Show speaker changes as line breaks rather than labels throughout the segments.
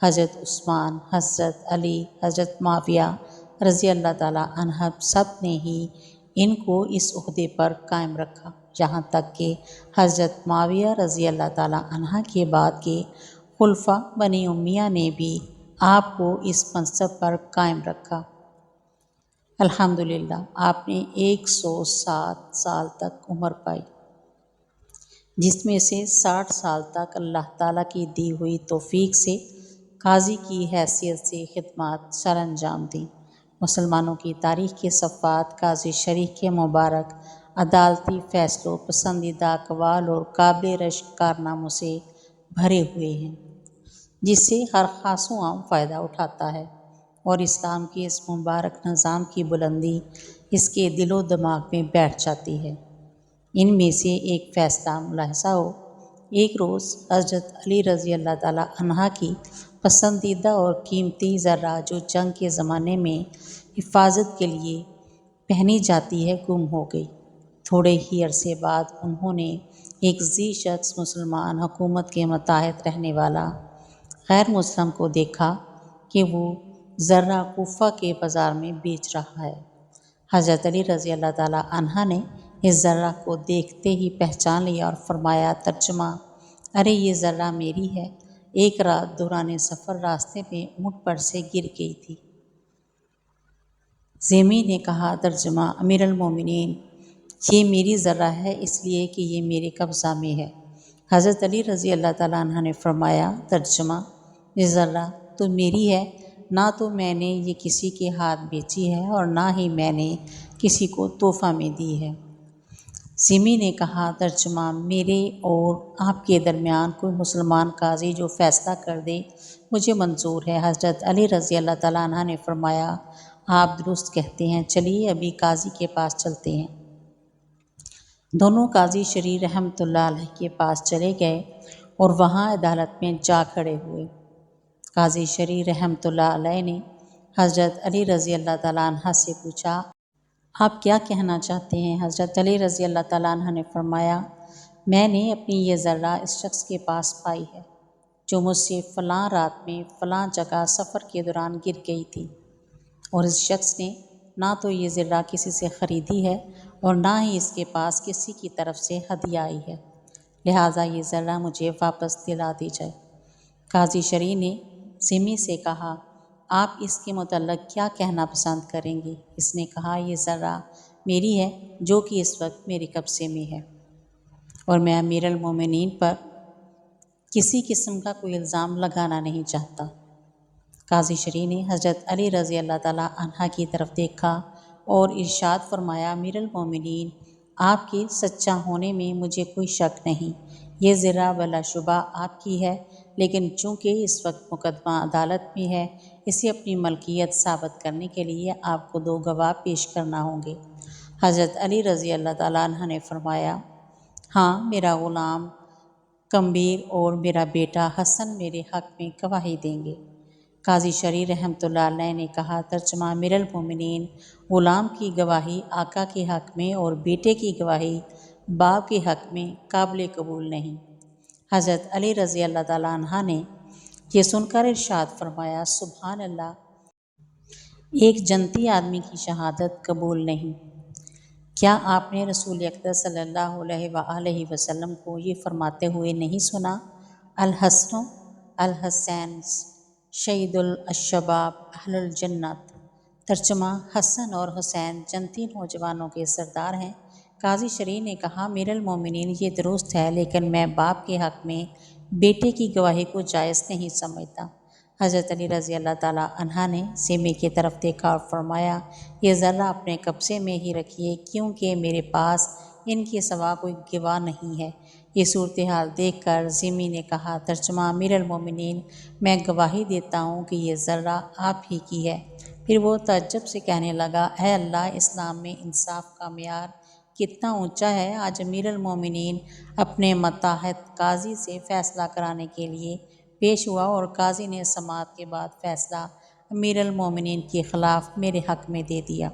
حضرت عثمان، حضرت علی، حضرت معاویہ رضی اللہ تعالیٰ عنہ سب نے ہی ان کو اس عہدے پر قائم رکھا، یہاں تک کہ حضرت معاویہ رضی اللہ تعالیٰ عنہ کے بعد کے خلفاء بنی امیہ نے بھی آپ کو اس منصب پر قائم رکھا۔ الحمدللہ آپ نے 107 سال تک عمر پائی، جس میں سے 60 سال تک اللہ تعالیٰ کی دی ہوئی توفیق سے قاضی کی حیثیت سے خدمات سر انجام دیں۔ مسلمانوں کی تاریخ کے صفحات قاضی شریف کے مبارک عدالتی فیصلوں، پسندیدہ اقوال اور قابل رشک کارناموں سے بھرے ہوئے ہیں، جس سے ہر خاص و عام فائدہ اٹھاتا ہے، اور اسلام کے اس مبارک نظام کی بلندی اس کے دل و دماغ میں بیٹھ جاتی ہے۔ ان میں سے ایک فیصلہ ملاحظہ ہو۔ ایک روز حضرت علی رضی اللہ تعالیٰ عنہ کی پسندیدہ اور قیمتی زرہ جو جنگ کے زمانے میں حفاظت کے لیے پہنی جاتی ہے گم ہو گئی۔ تھوڑے ہی عرصے بعد انہوں نے ایک ذی شخص مسلمان حکومت کے ماتحت رہنے والا غیر مسلم کو دیکھا کہ وہ زرہ کوفہ کے بازار میں بیچ رہا ہے۔ حضرت علی رضی اللہ تعالیٰ عنہ نے اس زرہ کو دیکھتے ہی پہچان لیا اور فرمایا، ترجمہ: ارے یہ زرہ میری ہے، ایک رات دوران سفر راستے میں اونٹ پر سے گر گئی تھی۔ ذمي نے کہا، ترجمہ: امیر المومنین، یہ میری زرہ ہے اس لیے کہ یہ میرے قبضہ میں ہے۔ حضرت علی رضی اللہ تعالیٰ عنہ نے فرمایا، ترجمہ: یہ زرہ تو میری ہے، نہ تو میں نے یہ کسی کے ہاتھ بیچی ہے اور نہ ہی میں نے کسی کو تحفہ میں دی ہے۔ ذمي نے کہا، ترجمہ: میرے اور آپ کے درمیان کوئی مسلمان قاضی جو فیصلہ کر دے مجھے منظور ہے۔ حضرت علی رضی اللہ تعالیٰ عنہ نے فرمایا، آپ درست کہتے ہیں، چلیے ابھی قاضی کے پاس چلتے ہیں۔ دونوں قاضی شریف رحمۃ اللہ علیہ کے پاس چلے گئے اور وہاں عدالت میں جا کھڑے ہوئے۔ قاضی شریف رحمۃ اللہ علیہ نے حضرت علی رضی اللہ تعالیٰ عنہ سے پوچھا، آپ کیا کہنا چاہتے ہیں؟ حضرت علی رضی اللہ تعالیٰ عنہ نے فرمایا، میں نے اپنی یہ زرہ اس شخص کے پاس پائی ہے جو مجھ سے فلاں رات میں فلاں جگہ سفر کے دوران گر گئی تھی، اور اس شخص نے نہ تو یہ زرہ کسی سے خریدی ہے اور نہ ہی اس کے پاس کسی کی طرف سے ہدیہ آئی ہے، لہٰذا یہ زرہ مجھے واپس دلا دی جائے۔ قاضی شریف نے ذمي سے کہا، آپ اس کے متعلق کیا کہنا پسند کریں گے؟ اس نے کہا، یہ زرہ میری ہے جو کہ اس وقت میرے قبضے میں ہے، اور میں امیر المومنین پر کسی قسم کا کوئی الزام لگانا نہیں چاہتا۔ قاضی شریف نے حضرت علی رضی اللہ تعالیٰ عنہ کی طرف دیکھا اور ارشاد فرمایا، امیر المومنین، آپ کے سچا ہونے میں مجھے کوئی شک نہیں، یہ زرہ بلا شبہ آپ کی ہے، لیکن چونکہ اس وقت مقدمہ عدالت میں ہے، اسے اپنی ملکیت ثابت کرنے کے لیے آپ کو 2 گواہ پیش کرنا ہوں گے۔ حضرت علی رضی اللہ تعالیٰ عنہ نے فرمایا، ہاں، میرا غلام کمبیر اور میرا بیٹا حسن میرے حق میں گواہی دیں گے۔ قاضی شریف رحمۃ اللہ علیہ نے کہا، ترجمہ: امیر المومنین، غلام کی گواہی آقا کے حق میں اور بیٹے کی گواہی باپ کے حق میں قابل قبول نہیں۔ حضرت علی رضی اللہ تعالیٰ عنہ نے یہ سن کر ارشاد فرمایا، سبحان اللہ، ایک جنتی آدمی کی شہادت قبول نہیں۔ کیا آپ نے رسول اقدس صلی اللہ علیہ وآلہ وسلم کو یہ فرماتے ہوئے نہیں سنا، الحسن الحسین سید الشباب اہل الجنت؟ ترجمہ: حسن اور حسین جنتی نوجوانوں کے سردار ہیں۔ قاضی شریف نے کہا، امیر المومنین، یہ درست ہے، لیکن میں باپ کے حق میں بیٹے کی گواہی کو جائز نہیں سمجھتا۔ حضرت علی رضی اللہ تعالیٰ عنہ نے ذمي کی طرف دیکھا اور فرمایا، یہ زرہ اپنے قبضے میں ہی رکھیے، کیونکہ میرے پاس ان کے سوا کوئی گواہ نہیں ہے۔ یہ صورتحال دیکھ کر ذمي نے کہا، ترجمہ: امیر المومنین، میں گواہی دیتا ہوں کہ یہ زرہ آپ ہی کی ہے۔ پھر وہ تعجب سے کہنے لگا، اے اللہ، اسلام میں انصاف کا معیار کتنا اونچا ہے! آج امیر المومنین اپنے ماتحت قاضی سے فیصلہ کرانے کے لیے پیش ہوا اور قاضی نے سماعت کے بعد فیصلہ امیر المومنین کے خلاف میرے حق میں دے دیا۔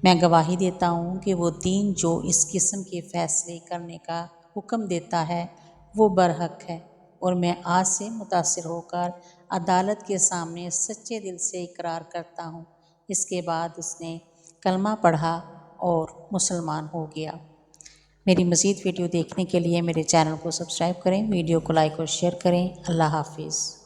میں گواہی دیتا ہوں کہ وہ دین جو اس قسم کے فیصلے کرنے کا حکم دیتا ہے وہ برحق ہے، اور میں آج سے متاثر ہو کر عدالت کے سامنے سچے دل سے اقرار کرتا ہوں۔ اس کے بعد اس نے کلمہ پڑھا اور مسلمان ہو گیا۔ میری مزید ویڈیو دیکھنے کے لیے میرے چینل کو سبسکرائب کریں، ویڈیو کو لائک اور شیئر کریں۔ اللہ حافظ۔